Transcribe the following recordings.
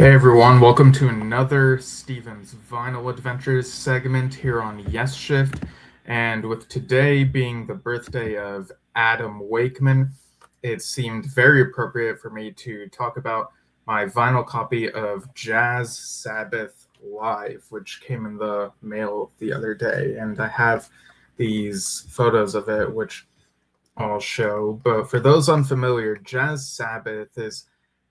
Hey everyone, welcome to another Steven's Vinyl Adventures segment here on Yesshift. And with today being the birthday of Adam Wakeman, it seemed very appropriate for me to talk about my vinyl copy of Jazz Sabbath Live, which came in the mail the other day. And I have these photos of it, which I'll show. But for those unfamiliar, Jazz Sabbath is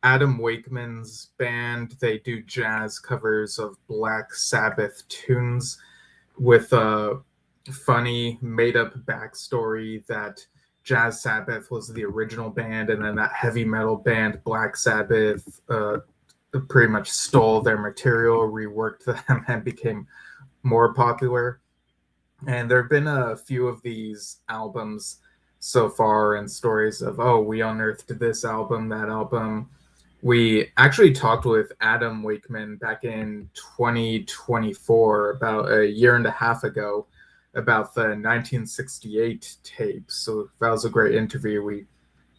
Adam Wakeman's band. They do jazz covers of Black Sabbath tunes with a funny, made up backstory that Jazz Sabbath was the original band, and then that heavy metal band, Black Sabbath, pretty much stole their material, reworked them, and became more popular. And there have been a few of these albums so far and stories of, oh, we unearthed this album, that album. We actually talked with Adam Wakeman back in 2024, about a year and a half ago, about the 1968 tape. So that was a great interview we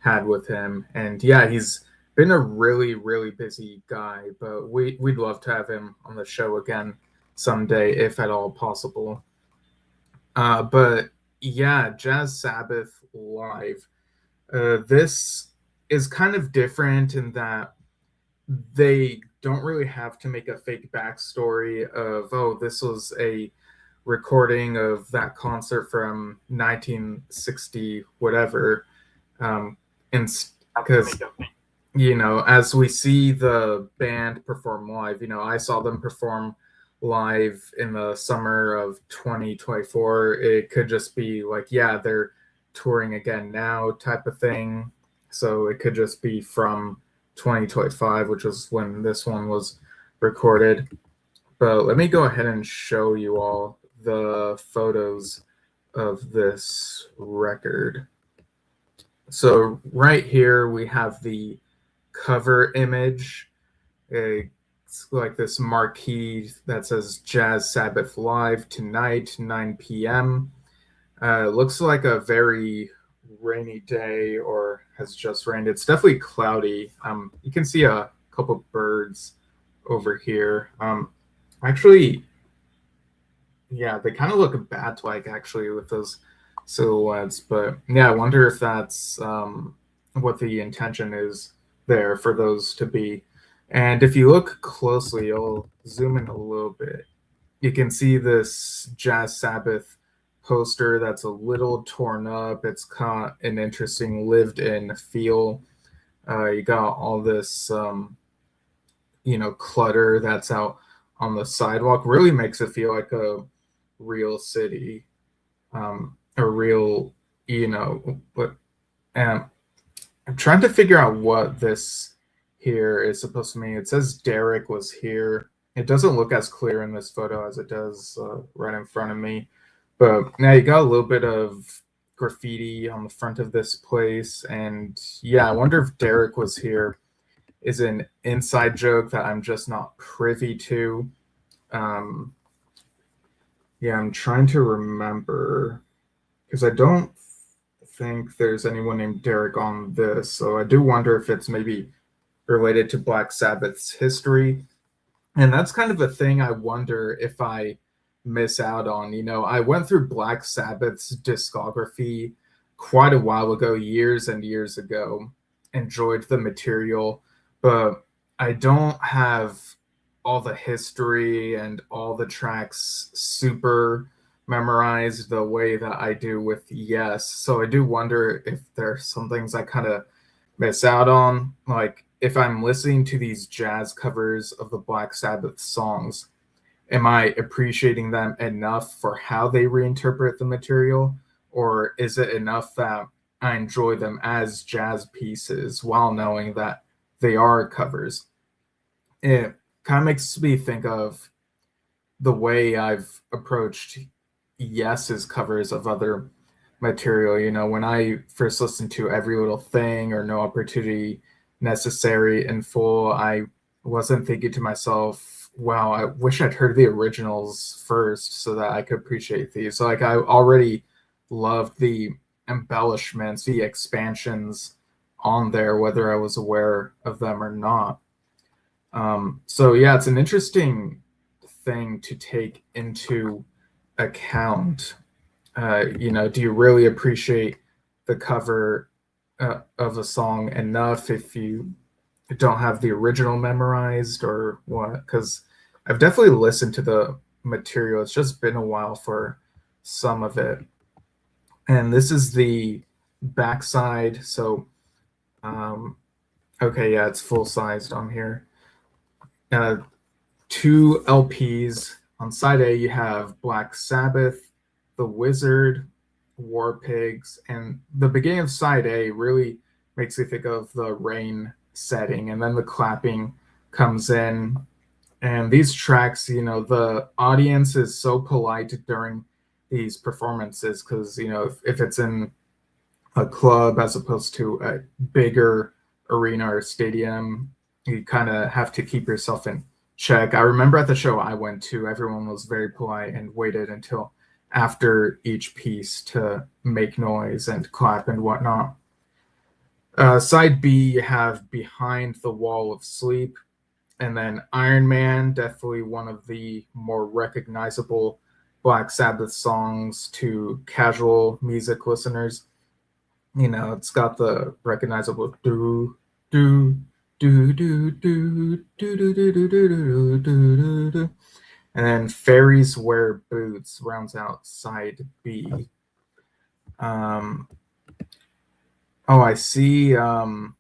had with him. And yeah, he's been a really, really busy guy, but we'd love to have him on the show again someday, if at all possible. But yeah, Jazz Sabbath Live. This is kind of different in that they don't really have to make a fake backstory of, oh, this was a recording of that concert from 1960, whatever. And because, as we see the band perform live, I saw them perform live in the summer of 2024. It could just be like, yeah, they're touring again now type of thing. So it could just be from 2025, which was when this one was recorded. But let me go ahead and show you all the photos of this record. So right here we have the cover image. It's like this marquee that says Jazz Sabbath Live tonight, 9 p.m. Looks like a very rainy day or has just rained. It's definitely cloudy. You can see a couple birds over here. Actually, yeah, they kind of look bat-like actually with those silhouettes. But yeah, I wonder if that's what the intention is there for those to be. And if you look closely, I'll zoom in a little bit. You can see this Jazz Sabbath poster that's a little torn up. It's got an interesting lived-in feel. You got all this, clutter that's out on the sidewalk. Really makes it feel like a real city, a real, But I'm trying to figure out what this here is supposed to mean. It says Derek was here. It doesn't look as clear in this photo as it does right in front of me. But now you got a little bit of graffiti on the front of this place. And yeah, I wonder if Derek was here is an inside joke that I'm just not privy to. Yeah, I'm trying to remember because I don't think there's anyone named Derek on this. So I do wonder if it's maybe related to Black Sabbath's history. And that's kind of a thing I wonder if I miss out on. I went through Black Sabbath's discography quite a while ago, years and years ago, enjoyed the material, but I don't have all the history and all the tracks super memorized the way that I do with Yes. So I do wonder if there's some things I kind of miss out on. Like if I'm listening to these jazz covers of the Black Sabbath songs, am I appreciating them enough for how they reinterpret the material? Or is it enough that I enjoy them as jazz pieces while knowing that they are covers? It kind of makes me think of the way I've approached Yes's covers of other material. When I first listened to Every Little Thing or No Opportunity Necessary in full, I wasn't thinking to myself, wow, I wish I'd heard the originals first so that I could appreciate these. So, like, I already loved the embellishments, the expansions on there, whether I was aware of them or not. So yeah, it's an interesting thing to take into account. Do you really appreciate the cover of a song enough if you don't have the original memorized or what? Because I've definitely listened to the material. It's just been a while for some of it. And this is the backside. So, um, okay, yeah, it's full sized on here. Uh, two LPs. On side A, you have Black Sabbath, The Wizard, War Pigs, and the beginning of side A really makes you think of the rain setting, and then the clapping comes in. And these tracks, the audience is so polite during these performances because, if it's in a club as opposed to a bigger arena or stadium, you kind of have to keep yourself in check. I remember at the show I went to, everyone was very polite and waited until after each piece to make noise and clap and whatnot. Side B, you have Behind the Wall of Sleep, and then Iron Man, definitely one of the more recognizable Black Sabbath songs to casual music listeners. It's got the recognizable do do do do do do do do do do do do, and then Fairies Wear Boots rounds out side B. Um, oh, I see. Over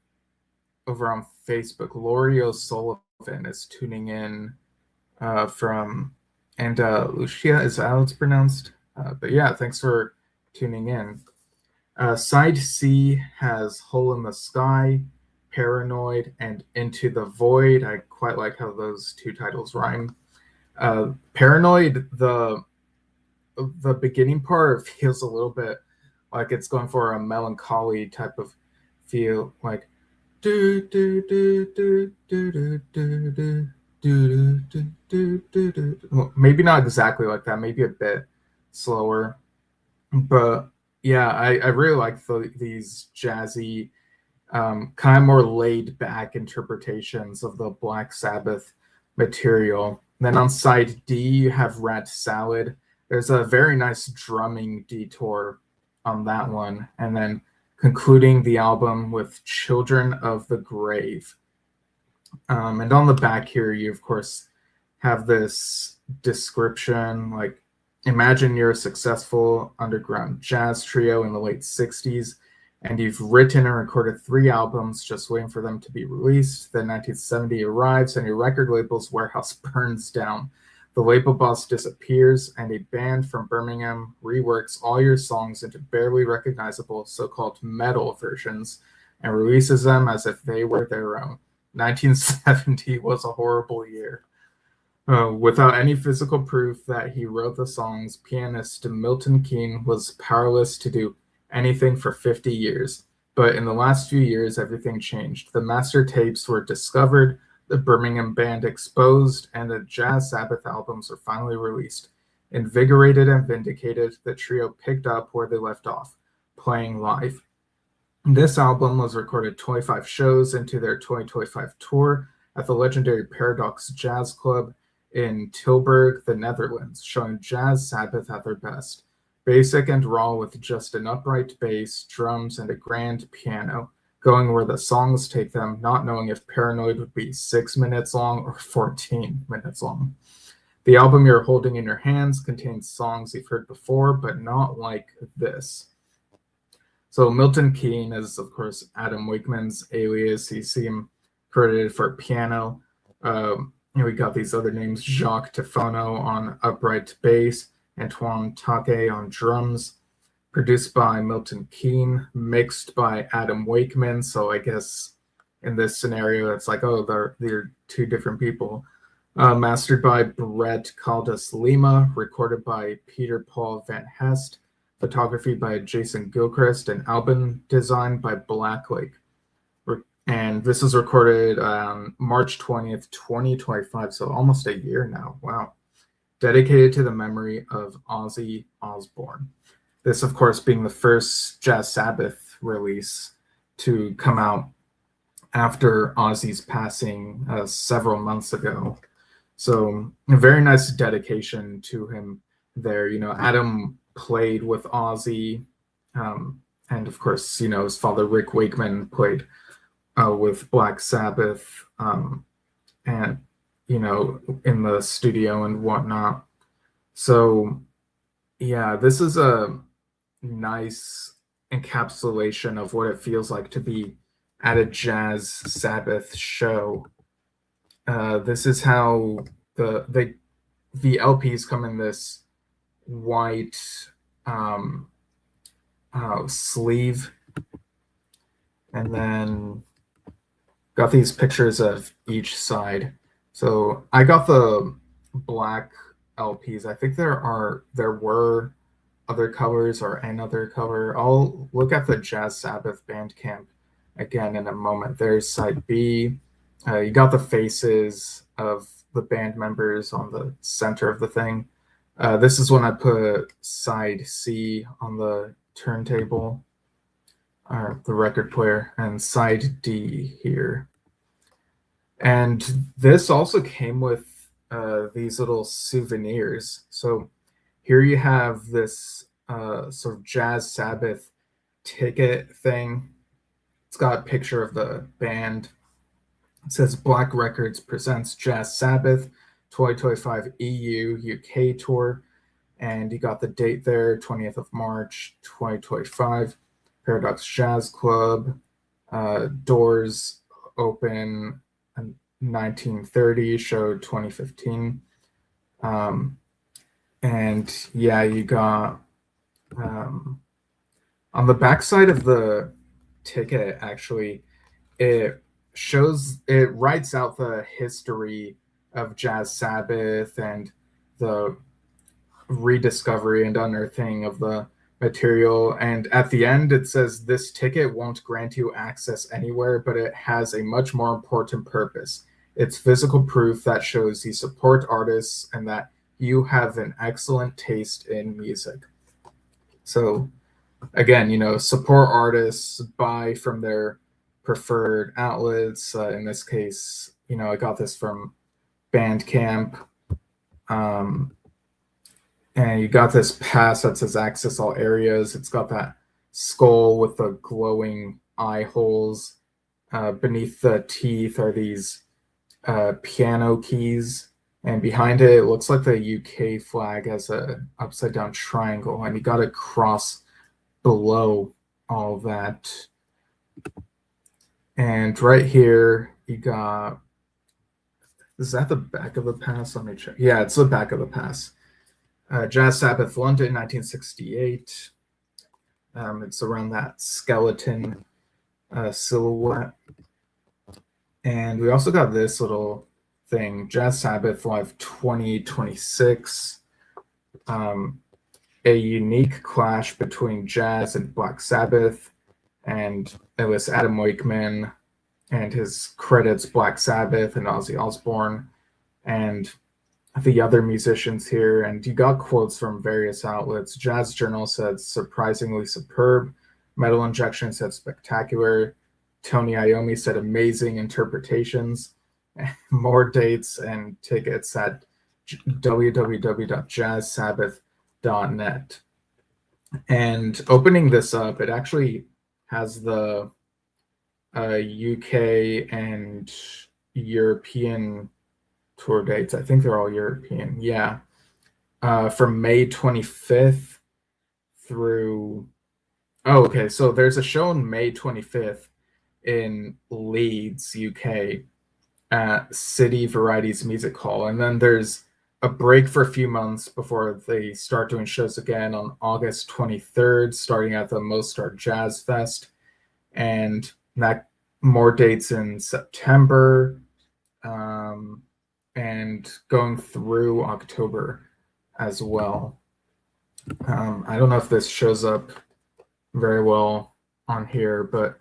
on Facebook, Lori O'Sullivan is tuning in from Lucia. Is that how it's pronounced? But yeah, thanks for tuning in. Side C has Hole in the Sky, Paranoid, and Into the Void. I quite like how those two titles rhyme. Paranoid, the beginning part feels a little bit like it's going for a melancholy type of feel, like do do do do do do do do do do do do do. Well, maybe not exactly like that, maybe a bit slower, but yeah, I really like these jazzy, kind of more laid back interpretations of the Black Sabbath material. And then on side D, you have Rat Salad. There's a very nice drumming detour on that one. And then concluding the album with Children of the Grave. And on the back here, you, of course, have this description like, imagine you're a successful underground jazz trio in the late 60s, and you've written and recorded 3 albums just waiting for them to be released. Then 1970 arrives, and your record label's warehouse burns down. The label boss disappears, and a band from Birmingham reworks all your songs into barely recognizable so-called metal versions and releases them as if they were their own. 1970 was a horrible year. Without any physical proof that he wrote the songs, pianist Milton Keane was powerless to do anything for 50 years. But in the last few years, everything changed. The master tapes were discovered, the Birmingham band exposed, and the Jazz Sabbath albums were finally released. Invigorated and vindicated, the trio picked up where they left off, playing live. This album was recorded 25 shows into their 2025 tour at the legendary Paradox Jazz Club in Tilburg, the Netherlands, showing Jazz Sabbath at their best. Basic and raw with just an upright bass, drums, and a grand piano, going where the songs take them, not knowing if Paranoid would be 6 minutes long or 14 minutes long. The album you're holding in your hands contains songs you've heard before, but not like this. So Milton Keane is, of course, Adam Wakeman's alias. You see him credited for piano. We got these other names: Jacques Tifono on upright bass, Antoine Take on drums. Produced by Milton Keane, mixed by Adam Wakeman. So I guess in this scenario, it's like, oh, they're 2 different people. Mastered by Brett Caldas Lima, recorded by Peter Paul Van Hest. Photography by Jason Gilchrist, and album design by Blacklake. And this is recorded on March 20th, 2025, so almost a year now. Wow. Dedicated to the memory of Ozzy Osbourne. This, of course, being the first Jazz Sabbath release to come out after Ozzy's passing several months ago. So a very nice dedication to him there. Adam played with Ozzy, and of course, his father Rick Wakeman played with Black Sabbath, and in the studio and whatnot. So yeah, this is a nice encapsulation of what it feels like to be at a Jazz Sabbath show. This is how the LPs come in this white sleeve, and then got these pictures of each side. So I got the black LPs. I think there were other colors or another color. I'll look at the Jazz Sabbath Bandcamp again in a moment. There's side B. You got the faces of the band members on the center of the thing. This is when I put side C on the turntable, or the record player, and side D here. And this also came with these little souvenirs. So here you have this sort of Jazz Sabbath ticket thing. It's got a picture of the band. It says Black Records presents Jazz Sabbath 2025 EU UK tour. And you got the date there, 20th of March 2025. Paradox Jazz Club. Doors open in 1930, showed 2015. And yeah, you got on the backside of the ticket, actually, it writes out the history of Jazz Sabbath and the rediscovery and unearthing of the material. And at the end, it says this ticket won't grant you access anywhere, but it has a much more important purpose. It's physical proof that shows you support artists and that you have an excellent taste in music. So again, support artists, buy from their preferred outlets. In this case, I got this from Bandcamp. And you got this pass that says access all areas. It's got that skull with the glowing eye holes. Beneath the teeth are these piano keys. And behind it, it looks like the UK flag has a upside down triangle. And you got a cross below all that. And right here, you got, is that the back of the pass? Let me check. Yeah, it's the back of the pass. Jazz Sabbath London, 1968. It's around that skeleton silhouette. And we also got this little thing, Jazz Sabbath Live 2026. A unique clash between jazz and Black Sabbath. And it was Adam Wakeman and his credits Black Sabbath and Ozzy Osbourne and the other musicians here. And you got quotes from various outlets. Jazz Journal said surprisingly superb. Metal Injection said spectacular. Tony Iommi said amazing interpretations. More dates and tickets at www.jazzsabbath.net. And opening this up, it actually has the UK and European tour dates. I think they're all European. Yeah. From May 25th through... Oh, okay. So there's a show on May 25th in Leeds, UK at City Varieties Music Hall. And then there's a break for a few months before they start doing shows again on August 23rd, starting at the Mostar Jazz Fest. And that more dates in September, and going through October as well. I don't know if this shows up very well on here, but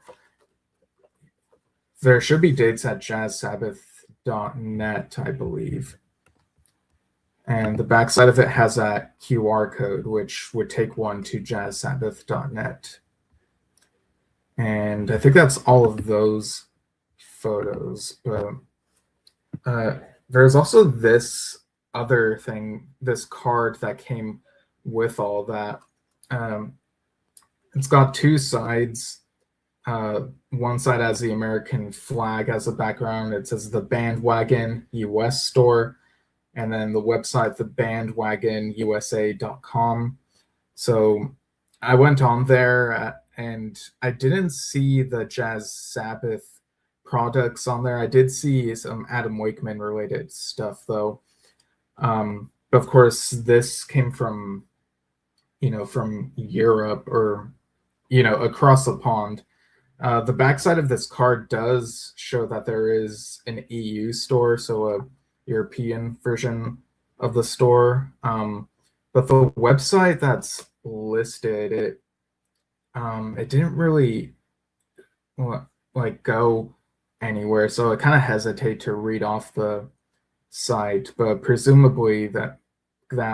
there should be dates at jazzsabbath.net, I believe. And the backside of it has that QR code, which would take one to jazzsabbath.net. And I think that's all of those photos, but there's also this other thing, this card that came with all that. Um, it's got two sides. One side has the American flag as a background. It says the Bandwagon US store, and then the website, thebandwagonusa.com. So I went on there and I didn't see the Jazz Sabbath products on there. I did see some Adam Wakeman related stuff though. But of course, this came from, from Europe or, across the pond. The backside of this card does show that there is an EU store, so a European version of the store. But the website that's listed, it didn't really go anywhere, so I kind of hesitate to read off the site. But presumably that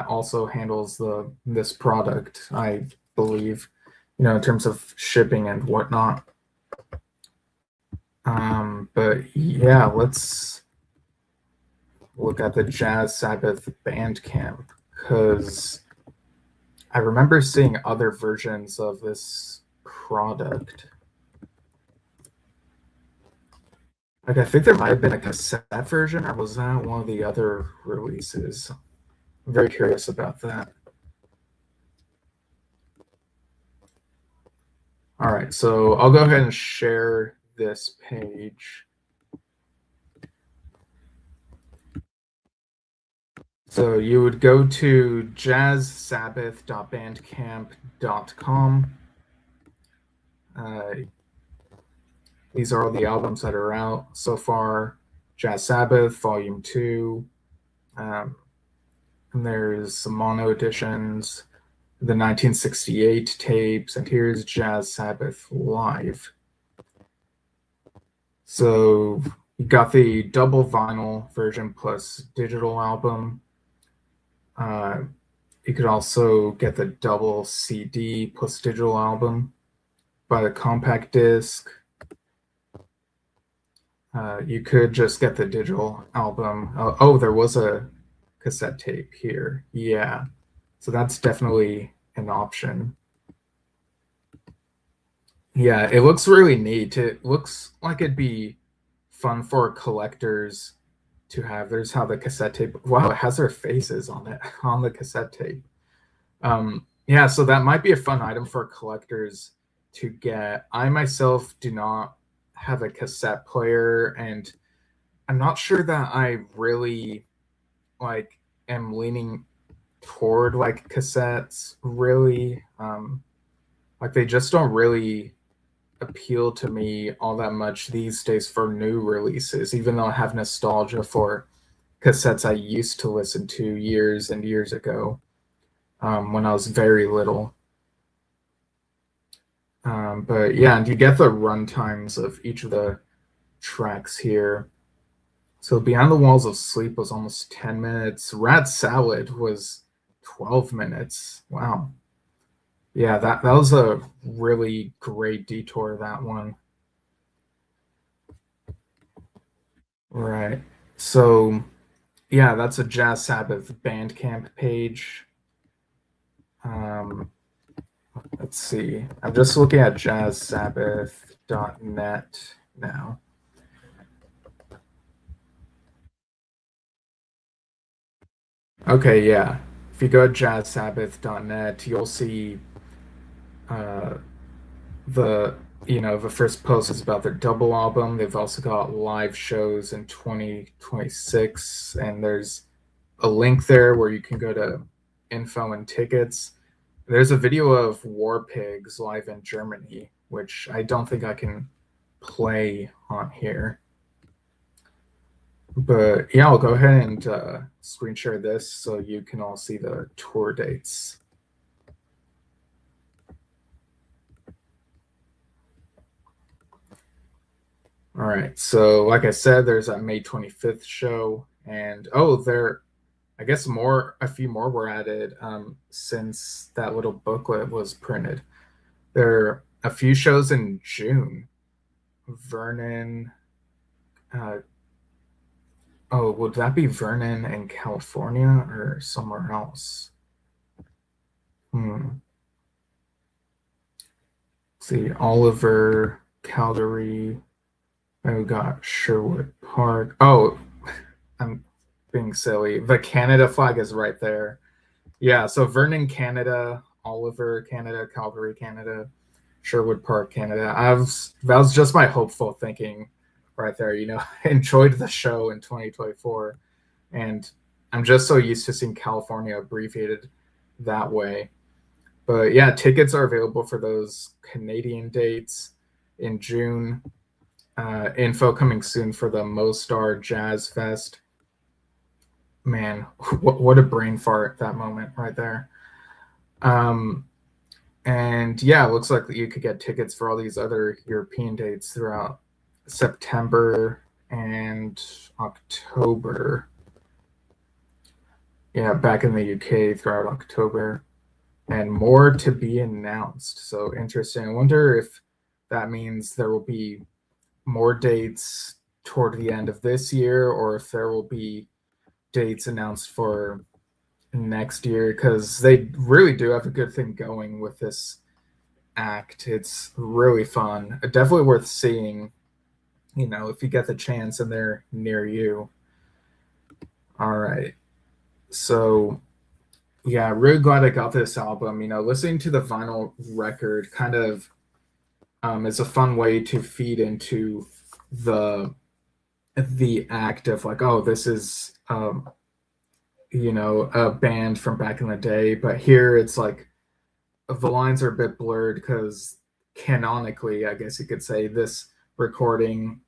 also handles this product, I believe, in terms of shipping and whatnot. But yeah, let's look at the Jazz Sabbath Bandcamp, because I remember seeing other versions of this product. Like, I think there might have been a cassette version, or was that one of the other releases? I'm very curious about that. All right, so I'll go ahead and share this page. So you would go to jazzsabbath.bandcamp.com. These are all the albums that are out so far. Jazz Sabbath, Volume 2. And there's some mono editions, the 1968 tapes, and here's Jazz Sabbath Live. So you got the double vinyl version plus digital album. You could also get the double CD plus digital album, buy the compact disc. You could just get the digital album. Oh, there was a cassette tape here. Yeah, so that's definitely an option. Yeah, it looks really neat. It looks like it'd be fun for collectors to have. There's how the cassette tape, wow, it has their faces on it on the cassette tape. Yeah, so that might be a fun item for collectors to get. I myself do not have a cassette player, and I'm not sure that I really am leaning toward cassettes really. They just don't really appeal to me all that much these days for new releases, even though I have nostalgia for cassettes I used to listen to years and years ago, when I was very little. But yeah, and you get the run times of each of the tracks here. So Beyond the Walls of Sleep was almost 10 minutes. Rat Salad was 12 minutes. Wow. Yeah, that was a really great detour, that one. Right. So, yeah, that's a Jazz Sabbath Bandcamp page. Let's see. I'm just looking at jazzsabbath.net now. Okay, yeah. If you go to jazzsabbath.net, you'll see the the first post is about their double album. They've also got live shows in 2026, and there's a link there where you can go to info and tickets. There's a video of War Pigs live in Germany, which I don't think I can play on here. But yeah, I'll go ahead and screen share this so you can all see the tour dates. All right, so like I said, there's a May 25th show, and I guess a few more were added since that little booklet was printed. There are a few shows in June. Vernon, Uh, oh, would that be Vernon in California or somewhere else? Hmm. Let's see, Oliver, Calgary. Then we got Sherwood Park. Oh, I'm being silly. The Canada flag is right there. Yeah, so Vernon, Canada, Oliver, Canada, Calgary, Canada, Sherwood Park, Canada. That was just my hopeful thinking right there. Enjoyed the show in 2024, and I'm just so used to seeing California abbreviated that way. But yeah, tickets are available for those Canadian dates in June. Info coming soon for the Mostar Jazz Fest. Man, what a brain fart that moment right there. Um, and yeah, it looks like you could get tickets for all these other European dates throughout September and October. Yeah, back in the UK throughout October, and more to be announced. So interesting. I wonder if that means there will be more dates toward the end of this year, or if there will be dates announced for next year, because they really do have a good thing going with this act. It's really fun. Definitely worth seeing, if you get the chance and they're near you. All right. So, yeah, really glad I got this album. Listening to the vinyl record kind of is a fun way to feed into the the act of like, oh, this is a band from back in the day, but here it's like the lines are a bit blurred because canonically, I guess you could say, this recording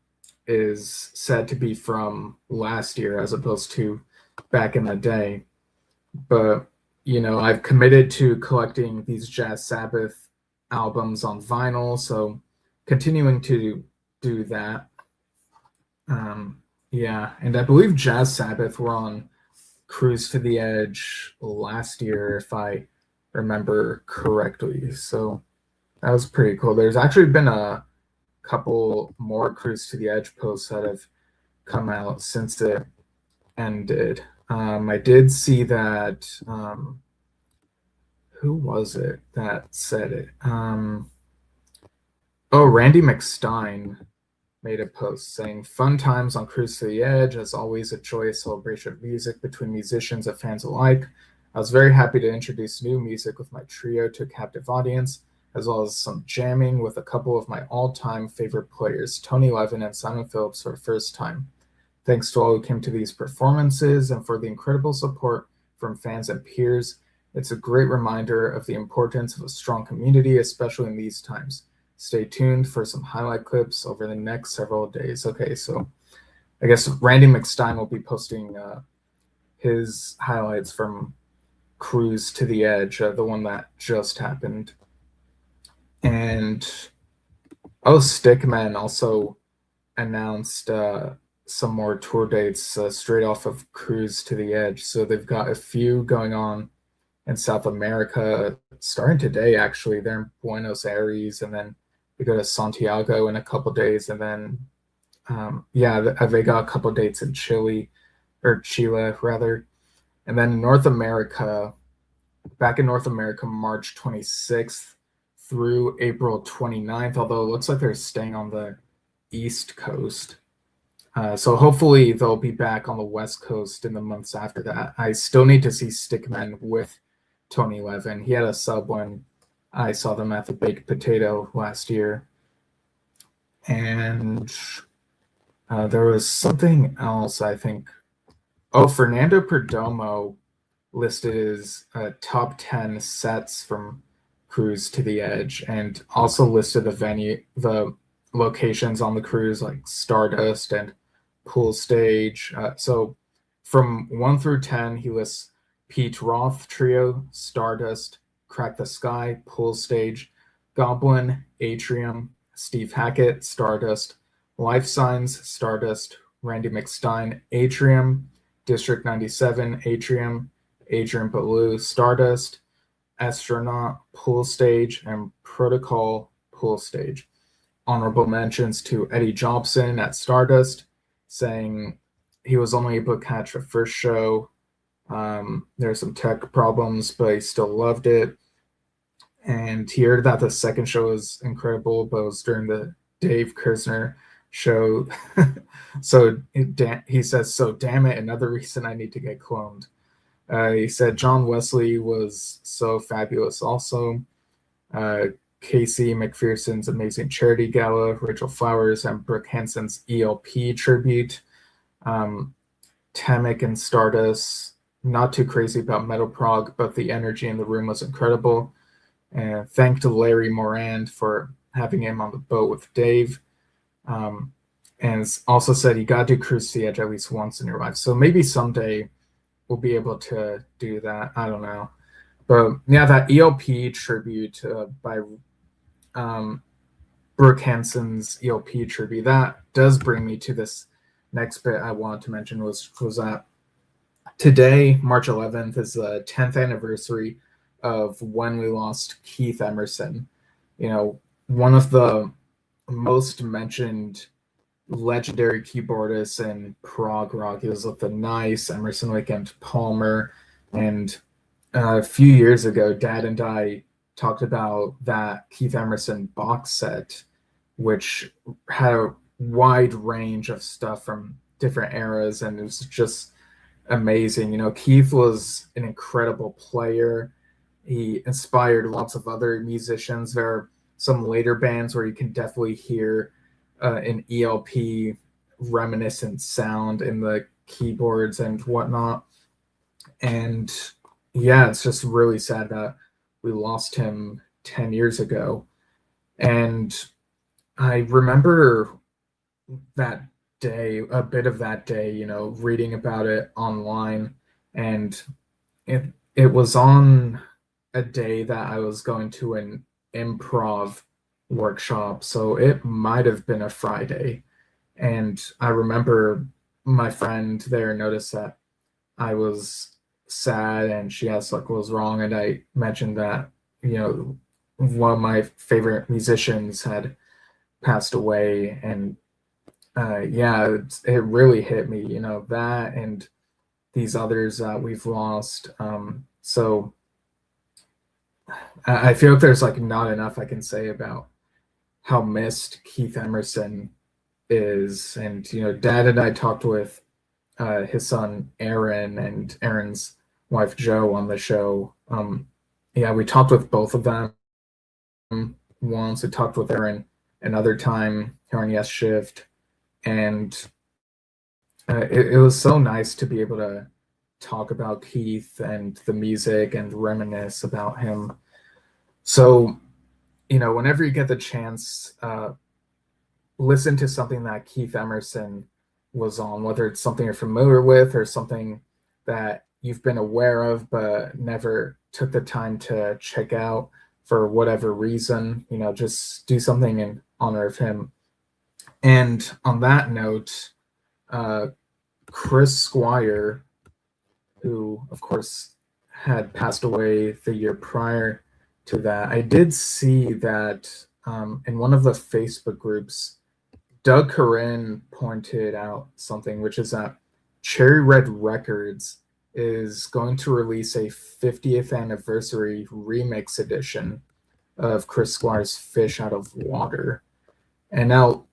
is said to be from last year as opposed to back in the day. But I've committed to collecting these Jazz Sabbath albums on vinyl, so continuing to do that. Yeah, and I believe Jazz Sabbath were on Cruise to the Edge last year, if I remember correctly. So that was pretty cool. There's actually been a couple more Cruise to the Edge posts that have come out since it ended. I did see that. Who was it that said it? Oh, Randy McStein made a post saying, "Fun times on Cruise to the Edge, as always, a joyous celebration of music between musicians and fans alike. I was very happy to introduce new music with my trio to a captive audience, as well as some jamming with a couple of my all-time favorite players, Tony Levin and Simon Phillips, for the first time. Thanks to all who came to these performances and for the incredible support from fans and peers. It's a great reminder of the importance of a strong community, especially in these times. Stay tuned for some highlight clips over the next several days." Okay, so I guess Randy McStein will be posting his highlights from Cruise to the Edge, the one that just happened. And Stickman also announced some more tour dates straight off of Cruise to the Edge. So they've got a few going on in South America starting today, actually. They're in Buenos Aires, and then we go to Santiago in a couple days, and then they got a couple dates in Chile rather, and then in North America, back in North America, March 26th through April 29th, although it looks like they're staying on the East Coast. So hopefully they'll be back on the West Coast in the months after that. I still need to see Stickman with Tony Levin. He had a sub when I saw them at the Baked Potato last year. And there was something else, I think. Oh, Fernando Perdomo listed his top 10 sets from Cruise to the Edge, and also listed the locations on the cruise, like Stardust and Pool Stage. So from 1 through 10, he lists Pete Roth Trio, Stardust, Crack the Sky, Pool Stage, Goblin, Atrium, Steve Hackett, Stardust, Life Signs, Stardust, Randy McStein, Atrium, District 97, Atrium, Adrian Ballou, Stardust, Astronaut, Pool Stage, and Protocol, Pool Stage. Honorable mentions to Eddie Jobson at Stardust, saying he was only able to catch the first show. There were some tech problems, but he still loved it. And he heard that the second show was incredible, but it was during the Dave Kersner show. He says, so damn it, another reason I need to get cloned. He said John Wesley was so fabulous also. Casey McPherson's Amazing Charity Gala, Rachel Flowers and Brooke Hansen's ELP tribute. Tamek and Stardust, not too crazy about metal prog, but the energy in the room was incredible. And thank to Larry Morand for having him on the boat with Dave. And also said you got to do Cruise to the Edge at least once in your life. So maybe someday we'll be able to do that. I don't know. But yeah, that ELP tribute by Brooke Hansen's ELP tribute, that does bring me to this next bit I wanted to mention was that today, March 11th, is the 10th anniversary of when we lost Keith Emerson. You know, one of the most mentioned legendary keyboardists in prog rock. He was with the Nice, Emerson, Lake and Palmer. And a few years ago, Dad and I talked about that Keith Emerson box set, which had a wide range of stuff from different eras, and it was just amazing. You know, Keith was an incredible player. He inspired lots of other musicians. There are some later bands where you can definitely hear an ELP reminiscent sound in the keyboards and whatnot. And yeah, it's just really sad that we lost him 10 years ago. And I remember that day, a bit of that day, you know, reading about it online. And it was on a day that I was going to an improv workshop. So it might have been a Friday. And I remember my friend there noticed that I was sad and she asked like what was wrong. And I mentioned that, you know, one of my favorite musicians had passed away. And yeah, it really hit me, you know, that and these others that we've lost. So I feel like there's like not enough I can say about how missed Keith Emerson is. And, you know, Dad and I talked with his son Aaron and Aaron's wife Joe on the show. Yeah, we talked with both of them once. We talked with Aaron another time here on Yesshift. And it was so nice to be able to talk about Keith and the music and reminisce about him. So, you know, whenever you get the chance, listen to something that Keith Emerson was on, whether it's something you're familiar with or something that you've been aware of but never took the time to check out for whatever reason. You know, just do something in honor of him. And on that note, Chris Squire, who of course had passed away the year prior to that, I did see that in one of the Facebook groups, Doug Corinne pointed out something, which is that Cherry Red Records is going to release a 50th anniversary remix edition of Chris Squire's Fish Out of Water. And now,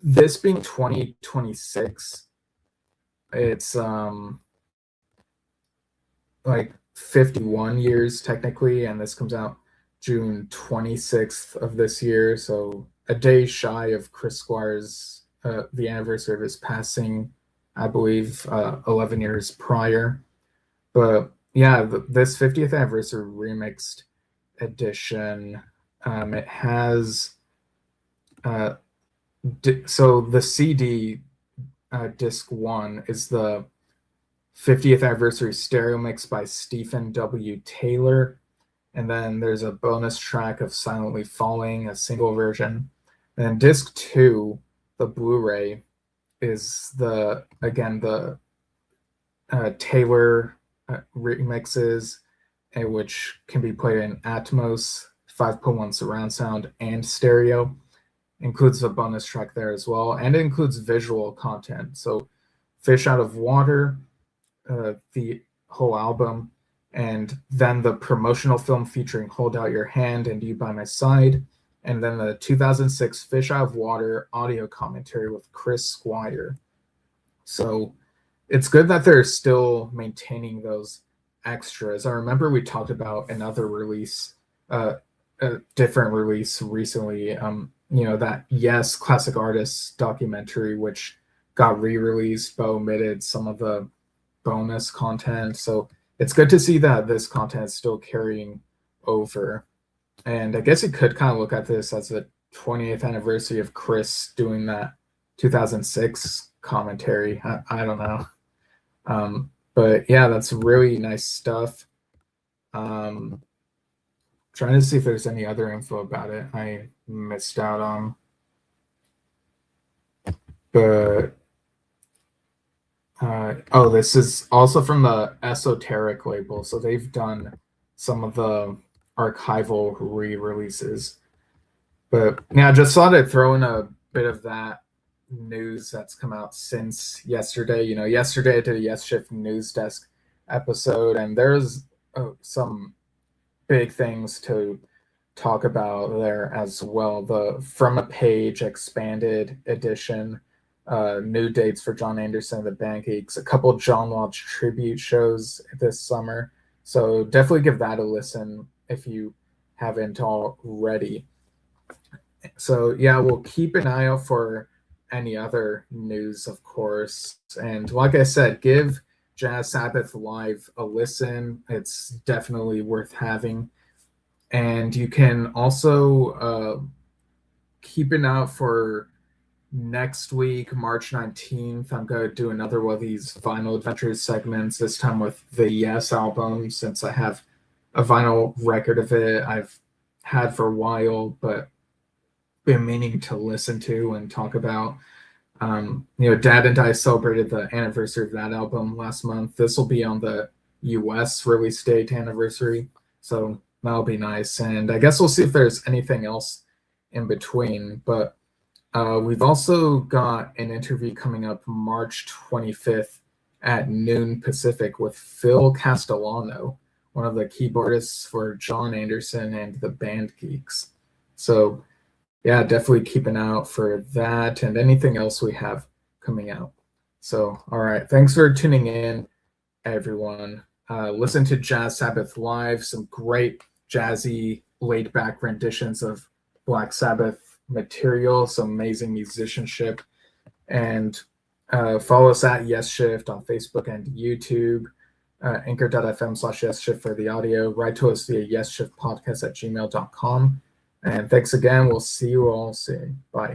this being 2026, it's like 51 years technically, and this comes out June 26th of this year, so a day shy of Chris Squire's the anniversary of his passing, I believe 11 years prior. But yeah, this 50th anniversary remixed edition, it has so the CD disc 1 is the 50th anniversary stereo mix by Stephen W. Taylor. And then there's a bonus track of Silently Falling, a single version. And then disc 2, the Blu-ray, is the Taylor remixes, which can be played in Atmos, 5.1 surround sound, and stereo. includes a bonus track there as well, and it includes visual content. So Fish Out of Water, the whole album, and then the promotional film featuring Hold Out Your Hand and You by My Side, and then the 2006 Fish Out of Water audio commentary with Chris Squire. So it's good that they're still maintaining those extras. I remember we talked about another release, a different release recently, that Yes Classic Artists documentary, which got re-released but omitted some of the bonus content. So it's good to see that this content is still carrying over. And I guess you could kind of look at this as the 20th anniversary of Chris doing that 2006 commentary. I don't know. But yeah, that's really nice stuff. Trying to see if there's any other info about it I missed out on. But this is also from the Esoteric label, so they've done some of the archival re-releases. But yeah, just thought I'd throw in a bit of that news that's come out since yesterday. Yesterday I did a Yesshift news desk episode, and there's some big things to talk about there as well. The From a Page expanded edition, new dates for John Anderson and the Band Geeks, a couple John Lodge tribute shows this summer. So definitely give that a listen if you haven't already. So yeah, we'll keep an eye out for any other news, of course. And like I said, give Jazz Sabbath Live a listen. It's definitely worth having. And you can also keep an eye out for next week, March 19th. I'm going to do another one of these Vinyl Adventures segments, this time with the Yes album, since I have a vinyl record of it I've had for a while, but been meaning to listen to and talk about. Dad and I celebrated the anniversary of that album last month. This will be on the US release date anniversary, so that'll be nice. And I guess we'll see if there's anything else in between. But we've also got an interview coming up March 25th at noon Pacific with Phil Castellano, one of the keyboardists for John Anderson and the Band Geeks. So yeah, definitely keep an eye out for that and anything else we have coming out. So, all right. Thanks for tuning in, everyone. Listen to Jazz Sabbath Live, some great jazzy, laid-back renditions of Black Sabbath material, some amazing musicianship. And follow us at Yesshift on Facebook and YouTube, anchor.fm/Yesshift for the audio. Write to us via yesshiftpodcast@gmail.com. And thanks again. We'll see you all soon. Bye.